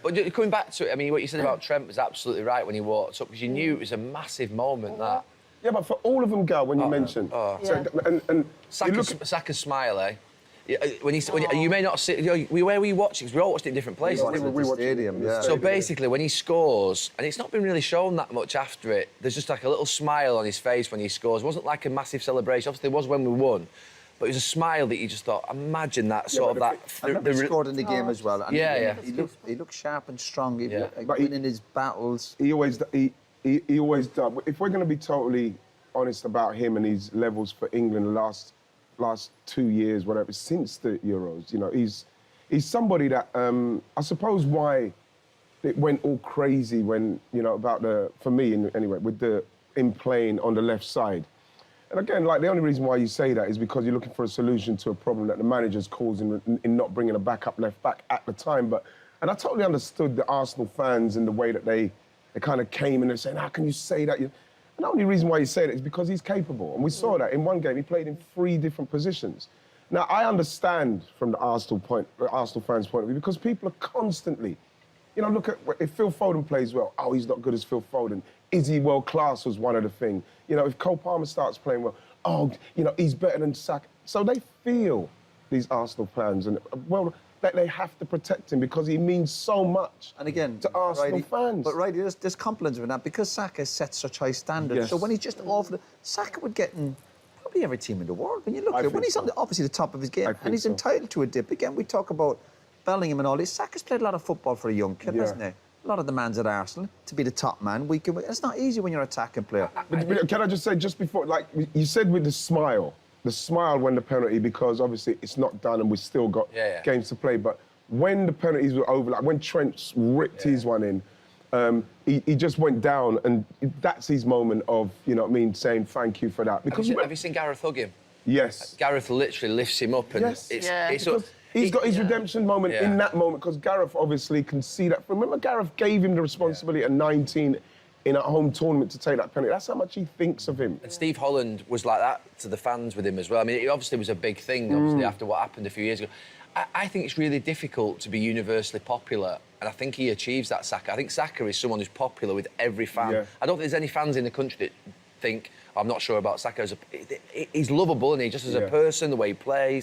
But coming back to it, I mean, what you said about Trent was absolutely right when he walked up, because you knew it was a massive moment, that. Yeah, but for all of them, Gal, when you mentioned... Saka's smile, eh? When you may not see... where were you watching? Because we all watched it in different places. We watched stadium, yeah. So basically, when he scores, and it's not been really shown that much after it, there's just like a little smile on his face when he scores. It wasn't like a massive celebration. Obviously, it was when we won. But it was a smile that you just thought, imagine that sort of that... He scored in the game as well. And Yeah. He looked sharp and strong. He winning his battles. He always does. If we're going to be totally honest about him and his levels for England the last 2 years, whatever, since the Euros, you know, he's somebody that I suppose why it went all crazy when, you know, for me anyway, with him playing on the left side. And again, like, the only reason why you say that is because you're looking for a solution to a problem that the manager's causing in not bringing a backup left back at the time. And I totally understood the Arsenal fans and the way that they kind of came and they're saying, how can you say that? And the only reason why you say that is because he's capable. And we saw that in one game. He played in 3 different positions. Now, I understand from the Arsenal fans' point of view, because people are constantly, you know, look at if Phil Foden plays well, oh, he's not good as Phil Foden. Is he world class was one of the things. You know, if Cole Palmer starts playing well, oh, you know, he's better than Saka. So they feel, these Arsenal fans, and well, that they have to protect him because he means so much to Arsenal fans. But there's compliments of that because Saka sets such high standards. Yes. So when he's just off Saka would get in probably every team in the world. When you look at it, when he's on obviously the top of his game, and he's entitled to a dip. Again, we talk about Bellingham and all this. Saka's played a lot of football for a young kid, hasn't he? A lot of demands at Arsenal to be the top man. It's not easy when you're an attacking player. But can I just say, just before, like you said with the smile when the penalty, because obviously it's not done and we've still got games to play, but when the penalties were over, like when Trent ripped his one in, he just went down, and that's his moment of, you know what I mean, saying thank you for that. Because have you seen Gareth hug him? Yes. Gareth literally lifts him up, and he's got his redemption moment in that moment, because Gareth obviously can see that. Remember, Gareth gave him the responsibility at 19 in a home tournament to take that penalty. That's how much he thinks of him. And Steve Holland was like that to the fans with him as well. I mean, it obviously was a big thing, obviously, after what happened a few years ago. I think it's really difficult to be universally popular, and I think he achieves that, Saka. I think Saka is someone who's popular with every fan. Yeah. I don't think there's any fans in the country that think, I'm not sure about Saka. He's lovable, and he just as a person, the way he plays.